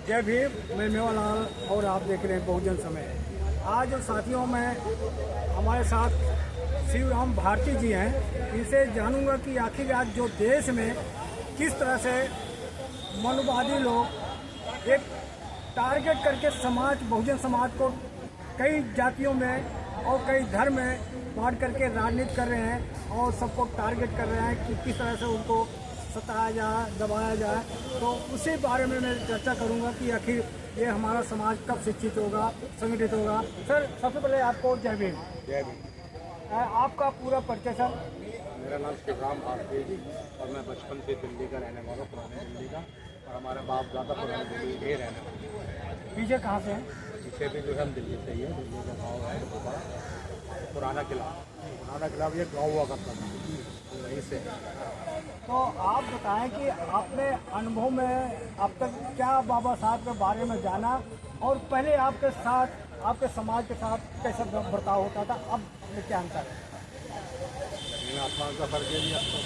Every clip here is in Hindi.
जय भीम। मैं मेवालाल और आप देख रहे हैं बहुजन समय। आज साथियों में हमारे साथ शिव राम भारती जी हैं। इनसे जानूंगा कि आखिर आज जो देश में किस तरह से मनुवादी लोग एक टारगेट करके समाज, बहुजन समाज को कई जातियों में और कई धर्म में बांट करके राजनीति कर रहे हैं और सबको टारगेट कर रहे हैं कि किस तरह से उनको सताया जाए, दबाया जाए। तो उसी बारे में मैं चर्चा करूंगा कि आखिर ये हमारा समाज कब शिक्षित होगा, संगठित होगा। सर, सबसे पहले आपको जय भीम। जय भीम। आपका पूरा परिचय सर? मेरा नाम शिव राम भारती जी और मैं बचपन से दिल्ली का रहने वाला हूँ, पुराने दिल्ली का। और हमारे बाप ज़्यादा पुराने दिल्ली के ही रहने वाले। पीछे कहाँ से हैं? पीछे भी जो है हम दिल्ली से ही है। दिल्ली का गाँव है पुराना किला। पुराना किला भी एक गाँव हुआ करता था, वहीं से। तो आप बताएं कि आपने अनुभव में अब तक क्या बाबा साहब के बारे में जाना और पहले आपके साथ, आपके समाज के साथ कैसा बर्ताव होता था, अब में क्या अंतर है? आसमान का फर्क है जी। अब तो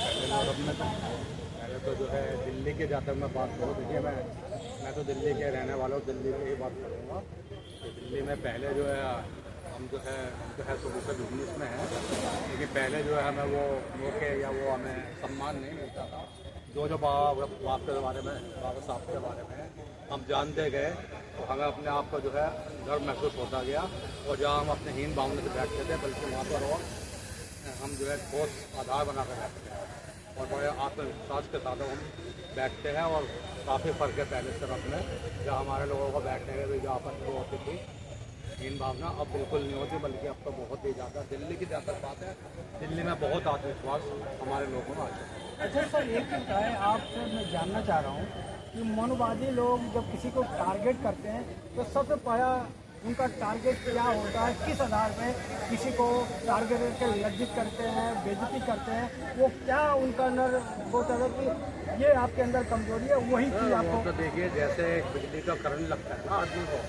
पहले तो जो है दिल्ली के जाकर मैं बात करूँ, देखिए मैं तो दिल्ली के रहने वाला हूँ, दिल्ली की ही बात करूँगा। तो दिल्ली में पहले जो है हम जो है शुरू से बिजनेस में है, लेकिन पहले जो है हमें वो मौके या वो हमें सम्मान नहीं मिलता था। जो बाप के बारे में, बाबा साहब के बारे में हम जानते गए तो हमें अपने आप को जो है गर्व महसूस होता गया। और जहाँ हम अपने हीन भावना से बैठते थे, बल्कि वहाँ पर और हम जो है ठोस आधार बना कर बैठते हैं और बड़े आत्मविश्वास के साथ हम बैठते हैं। और काफ़ी फ़र्क है पहले से अपने, जहाँ हमारे लोगों को बैठने के भी जहाँ पर होती थी हीन भावना, अब बिल्कुल नहीं होती, बल्कि अब तो बहुत ही ज़्यादा दिल्ली की ज़्यादा बात है। दिल्ली में बहुत आत्मविश्वास हमारे लोगों में आ जाता है। अच्छा सर, एक चीज़ है आपसे मैं जानना चाह रहा हूँ कि मनुवादी लोग जब किसी को टारगेट करते हैं तो सबसे पहला उनका टारगेट क्या होता है, किस आधार पे किसी को टारगेट करके लज्जित करते हैं, बेइज्जती करते हैं, वो क्या उनका अंदर होता है कि ये आपके अंदर कमजोरी है, वही चीज़ आपको? तो देखिए, जैसे बिजली का करंट लगता है ना आदमी को,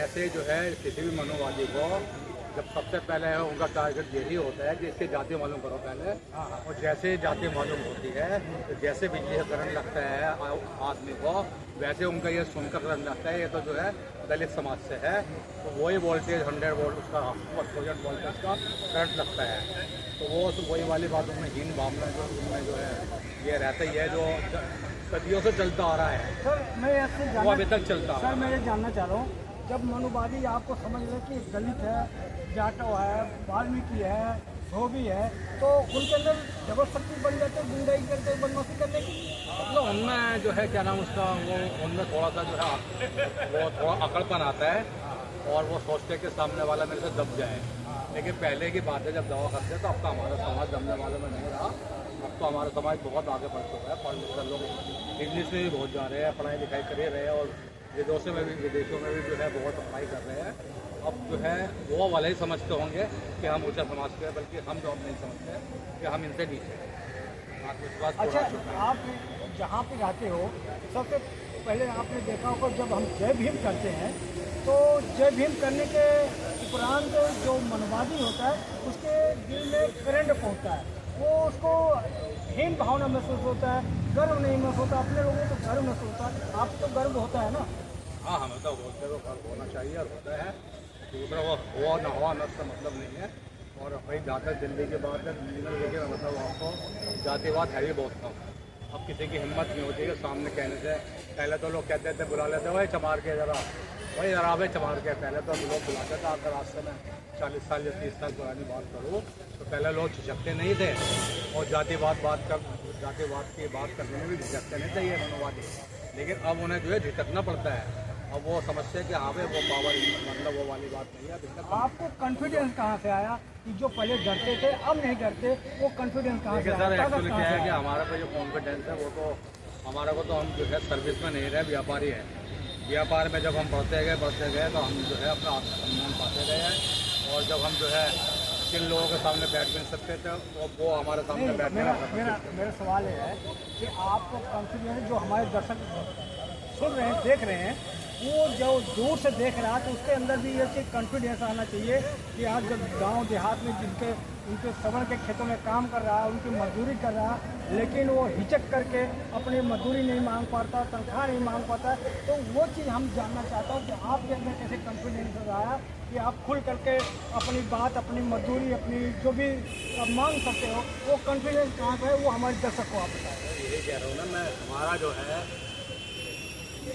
ऐसे जो है किसी भी मनुवादी को जब सबसे पहले है उनका टारगेट यही होता है कि इसकी जाति मालूम करो पहले। और जैसे जाति मालूम होती है तो जैसे बिजली का करंट लगता है आदमी को, वैसे उनका ये सुनकर करंट लगता है ये तो जो है दलित समाज से है, तो वही वोल्टेज 100 वोल्ट उसका 1000 वोल्टेज का करंट लगता है। तो वो वही वाली बात उनमें हीन भावना जो उनमें जो है ये रहता ही है, जो सदियों से चलता आ रहा है। सर मैं आपसे वो अभी तक चलता सर मैं ये जानना चाह रहा हूँ, जब मनुवादी आपको समझ रहे कि दलित है, जाटव है, वाल्मीकि है, धोबी है, तो उनके अंदर जबरदस्ती बन जाते, गुंडाई करते, बदमाशी करने की? मतलब उनमें जो है क्या नाम उसका, वो उनमें थोड़ा सा जो है वो थोड़ा अकड़पन आता है और वो सोचते हैं कि सामने वाला मेरे से दब जाए। लेकिन पहले की बात है जब दवा करते हैं तो अब तो हमारा समाज दबने वाले में नहीं रहा। अब तो हमारा समाज बहुत आगे बढ़ चुका है। पढ़ लिखकर लोग इंग्लिश में भी बहुत जा रहे हैं, पढ़ाई लिखाई कर ही रहे हैं और विदेशों में भी जो है बहुत पढ़ाई कर रहे हैं। अब जो है वो वाले ही समझते होंगे कि हम ऊँचा समाज के हैं, बल्कि हम जो अब नहीं समझते कि हम इनसे नीचे हैं। आत्मविश्वास। अच्छा, आप जहाँ पे रहते हो सबसे पहले आपने देखा होगा जब हम जय भीम करते हैं तो जय भीम करने के उपरांत जो मनवादी होता है उसके दिल में करंट पहुँचता है, वो उसको हीन भावना महसूस होता है, गर्व नहीं महसूस होता। अपने लोगों को गर्व महसूस होता है, आपको तो गर्व होता है ना? हाँ, हमें तो बोलते हुए गर्व होना चाहिए और होता है। दूसरा वो हुआ ना हुआ न उसका मतलब नहीं है। और भाई जहाँ तक दिल्ली की बात है, दिल्ली में देखिए मतलब आपको जातिवाद है ही बहुत कम। अब किसी की हिम्मत नहीं होती है सामने कहने से। पहले तो लोग कहते थे, बुला लेते भाई चमार के जरा, भाई जरा भाई चमार के। पहले तो लोग बुलाते थे। अगर रास्ते में 40 साल या 30 साल पुरानी बात करूँ तो पहले लोग झिझकते नहीं थे और जातिवाद की बात करने में भी झिझकते नहीं थे ये मनुवादी। लेकिन अब उन्हें जो है झिझकना पड़ता है। अब वो समझते हैं कि हाँ भाई वो पावर, मतलब वो वाली बात नहीं है। आपको कॉन्फिडेंस कहाँ से आया कि जो पहले डरते थे अब नहीं डरते, वो कॉन्फिडेंस कहाँ से आया? सर एक्चुअली क्या है कि हमारा को जो कॉन्फिडेंस है वो तो हमारा को तो हम जो है सर्विस में नहीं रहे, व्यापारी है। व्यापार में जब हम बढ़ते गए तो हम जो है अपना आत्मसम्मान पाते गए हैं। और जब हम जो है जिन लोगों के सामने बैठ भी नहीं सकते थे वो हमारे सामने बैठ। मेरा सवाल ये है कि आपको कॉन्फिडेंस, जो हमारे दर्शक सुन रहे हैं, देख रहे हैं, वो जो दूर से देख रहा है तो उसके अंदर भी ये चीज़ कॉन्फिडेंस आना चाहिए कि आज जब गांव देहात में जिनके उनके श्रवण के खेतों में काम कर रहा है, उनकी मजदूरी कर रहा है, लेकिन वो हिचक करके अपनी मजदूरी नहीं मांग पाता, तनख्वाह नहीं मांग पाता, तो वो चीज़ हम जानना चाहता हूँ कि आपके अंदर कैसे कॉन्फिडेंस रहा है कि आप खुल करके अपनी बात, अपनी मजदूरी, अपनी जो भी आप मांग सकते हो, वो कॉन्फिडेंस कहाँ पर है, वो हमारे दर्शक को आप बताएं। यही कह रहा हूँ ना मैं, हमारा जो है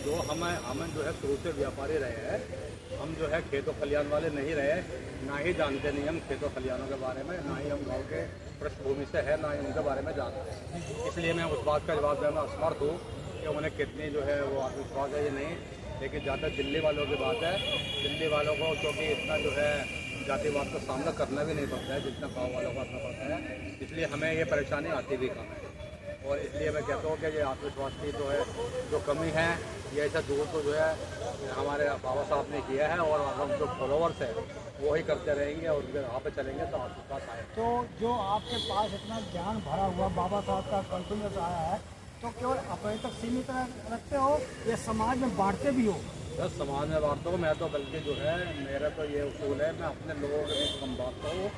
जो हमें जो है शुरू से व्यापारी रहे हैं, हम जो है खेतों खलियान वाले नहीं रहे, ना ही जानते नहीं हम खेतों खलियानों के बारे में, ना ही हम गाँव के पृष्ठभूमि से है, ना ही उनके बारे में जानते हैं। इसलिए मैं उस बात का जवाब देना असमर्थ हूँ कि उन्हें कितनी जो है वो आत्मविश्वास है या नहीं। लेकिन जहाँ तक दिल्ली वालों की बात है, दिल्ली वालों को क्योंकि इतना जो है जातिवाद का सामना करना भी नहीं पड़ता है जितना गाँव वालों को करना पड़ता है, इसलिए हमें ये परेशानी आती भी कम है। और इसलिए मैं कहता हूँ कि ये आत्मविश्वास की जो है जो कमी है, ये ऐसा दूर को जो है हमारे बाबा साहब ने किया है, और हम जो फॉलोवर्स हैं वो ही करते रहेंगे और उनके राह पे चलेंगे तो आत्मविश्वास आए। तो जो आपके पास इतना ज्ञान भरा हुआ बाबा साहब का कॉन्फिडेंस आया है, तो केवल अपने तक सीमित रखते हो या समाज में बांटते भी हो? बस समाज में बांटता हूँ मैं तो, बल्कि जो है मेरा तो ये उसूल है, मैं अपने लोगों के बीच कम बांटता हूँ,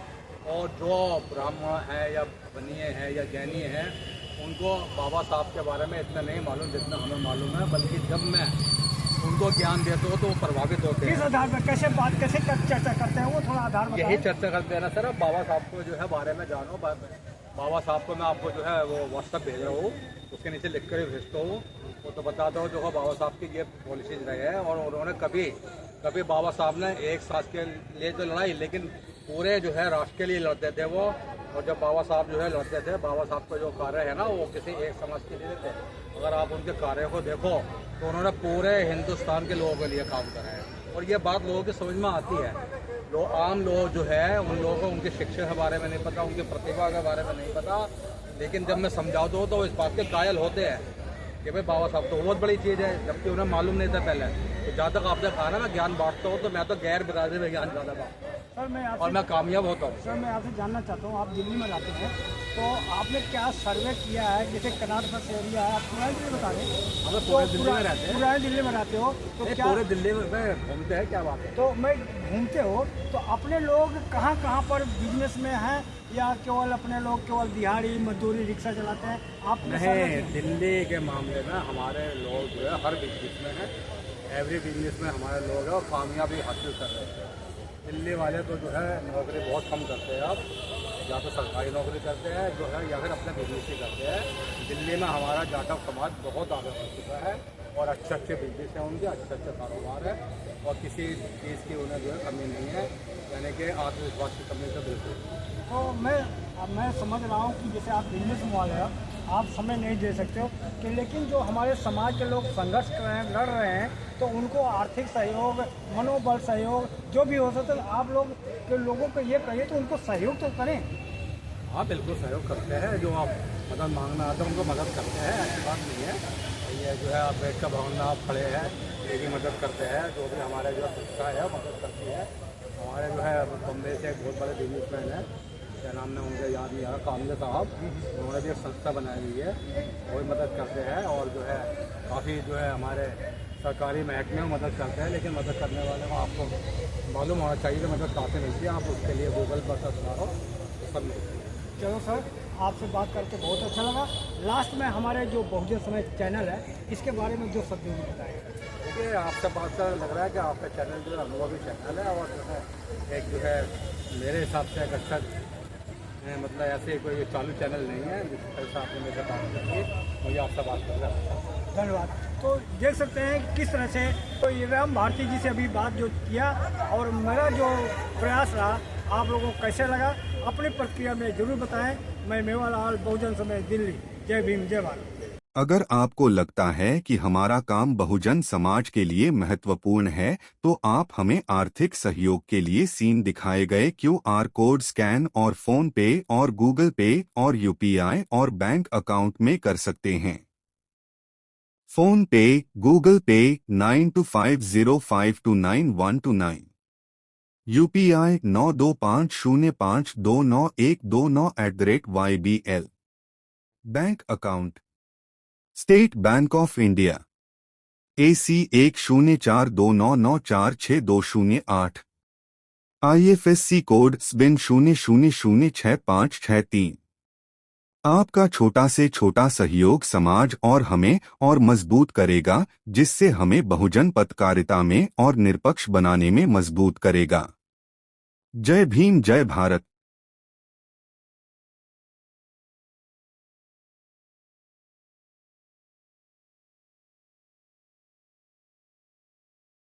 और जो ब्राह्मण है या बनिए हैं या जैनी हैं, उनको बाबा साहब के बारे में इतना नहीं मालूम जितना हमें मालूम है, बल्कि जब मैं उनको ज्ञान देता हूँ तो वो प्रभावित होते हैं। किस आधार पर, कैसे बात, कैसे चर्चा करते हैं, वो थोड़ा आधार बताएं। यही चर्चा करते हैं ना सर, अब बाबा साहब को जो है बारे में जानो। बाबा साहब को मैं आपको जो है वो व्हाट्सअप भेज रहा हूँ, उसके नीचे लिख कर ही भेजता हूँ, वो तो बताता हूँ। जो बाबा साहब की ये पॉलिसीज रहे हैं, और उन्होंने कभी बाबा साहब ने एक सांस के लिए तो लड़ाई, लेकिन पूरे जो है राष्ट्र के लिए लड़ते थे वो। और जब बाबा साहब जो है लड़ते थे, बाबा साहब का जो कार्य है ना, वो किसी एक समाज के लिए थे। अगर आप उनके कार्य को देखो तो उन्होंने पूरे हिंदुस्तान के लोगों के लिए काम करा है, और ये बात लोगों की समझ में आती है। आम लोग जो है, उन लोगों को उनकी शिक्षा के बारे में नहीं पता, उनकी प्रतिभा के बारे में नहीं पता, लेकिन जब मैं समझाता हूँ तो इस बात के कायल होते हैं कि भाई बाबा साहब तो बहुत बड़ी चीज़ है, जबकि उन्हें मालूम नहीं था पहले। तो जहाँ तक आपने कहा ना मैं ज्ञान बांटता हूँ, तो मैं तो गैर बिरादरी में ज्ञान ज़्यादा बांटता हूँ, और मैं कामयाब होता हूँ। सर मैं आपसे जानना चाहता हूँ, आप दिल्ली में रहते हैं, तो आपने क्या सर्वे किया है? जैसे कर्नाटक एरिया है, आप पुरानी दिल्ली बता रहे हैं, हम पूरे दिल्ली में रहते हैं। पुरानी दिल्ली में रहते हो तो क्या पूरे दिल्ली में घूमते हैं, क्या बात है? तो मैं घूमते हो तो अपने लोग कहाँ कहाँ पर बिजनेस में हैं, या केवल अपने लोग केवल दिहाड़ी मजदूरी रिक्शा चलाते हैं? आप नहीं, दिल्ली के मामले में हमारे लोग जो है हर बिजनेस में है, एवरी बिजनेस में हमारे लोग हैं और कामयाबी हासिल कर रहे हैं। दिल्ली वाले तो जो है नौकरी बहुत कम करते हैं अब, या तो सरकारी नौकरी करते हैं जो है, या फिर अपने बिजनेस ही करते हैं। दिल्ली में हमारा जाटव समाज बहुत आगे बढ़ चुका है, और अच्छे बिजनेस हैं उनके, अच्छे कारोबार है, और किसी चीज़ की उन्हें जो है कमी नहीं है, यानी कि आत्मविश्वास की कमी तो बिल्कुल। तो मैं समझ रहा हूँ कि जैसे आप बिजनेस वाले हो, आप समय नहीं दे सकते हो कि, लेकिन जो हमारे समाज के लोग संघर्ष कर रहे हैं, लड़ रहे हैं, तो उनको आर्थिक सहयोग, मनोबल सहयोग जो भी हो सकता है, आप लोग के लोगों को ये कहिए तो उनको सहयोग तो करें। हाँ बिल्कुल सहयोग करते हैं, जो आप मदद मांगना आता है उनको मदद करते हैं, ऐसी बात नहीं है। ये जो है आप बेट का भवन में आप खड़े हैं, ये भी मदद करते हैं, जो भी हमारे जो संस्था है मदद करती है। हमारे जो है बम्बे से एक बहुत बड़े बिजनेसमैन है, क्या नाम है उनका याद नहीं आ रहा, कामले साहब, उन्होंने भी एक संस्था बनाई हुई है, वो भी मदद करते हैं। और जो है काफ़ी जो है हमारे सरकारी महकमे में मदद करते हैं, लेकिन मदद करने वाले को आपको मालूम होना चाहिए कि मदद काफ़ी मिलती है। आप उसके लिए गूगल पर सर्च मारो, सब मिलती है। चलो सर, आपसे बात करके बहुत अच्छा लगा। लास्ट में हमारे जो बहुजन समाज चैनल है, इसके बारे में जो शब्द बताएं। देखिए, आपसे बात कर लग रहा है कि आपका चैनल जो है अनुभवी चैनल है, और जो है एक जो है मेरे हिसाब से एक अच्छा मतलब ऐसे कोई चालू चैनल नहीं है, जिस तरह से आपने मेरे से बात करके मुझे आपसे बात कर रहा है। धन्यवाद। तो देख सकते हैं किस तरह से तो ये राम भारती जी से अभी बात जो किया, और मेरा जो प्रयास रहा आप लोगों को कैसे लगा, अपनी प्रतिक्रिया में जरूर बताएं। मैं मेवालाल, बहुजन समाज, दिल्ली। जय भीम, जय भारत। अगर आपको लगता है कि हमारा काम बहुजन समाज के लिए महत्वपूर्ण है, तो आप हमें आर्थिक सहयोग के लिए सीन दिखाए गए QR कोड स्कैन और फोन पे और गूगल पे और UPI और बैंक अकाउंट में कर सकते हैं। फोन पे, गूगल पे 9250529129, UPI 9250529129@YBL। Bank account state bank of India AC 1042994628। IFSC code SBIN 00065663। आपका छोटा से छोटा सहयोग समाज और हमें और मजबूत करेगा, जिससे हमें बहुजन पत्रकारिता में और निष्पक्ष बनाने में मजबूत करेगा। जय भीम, जय भारत।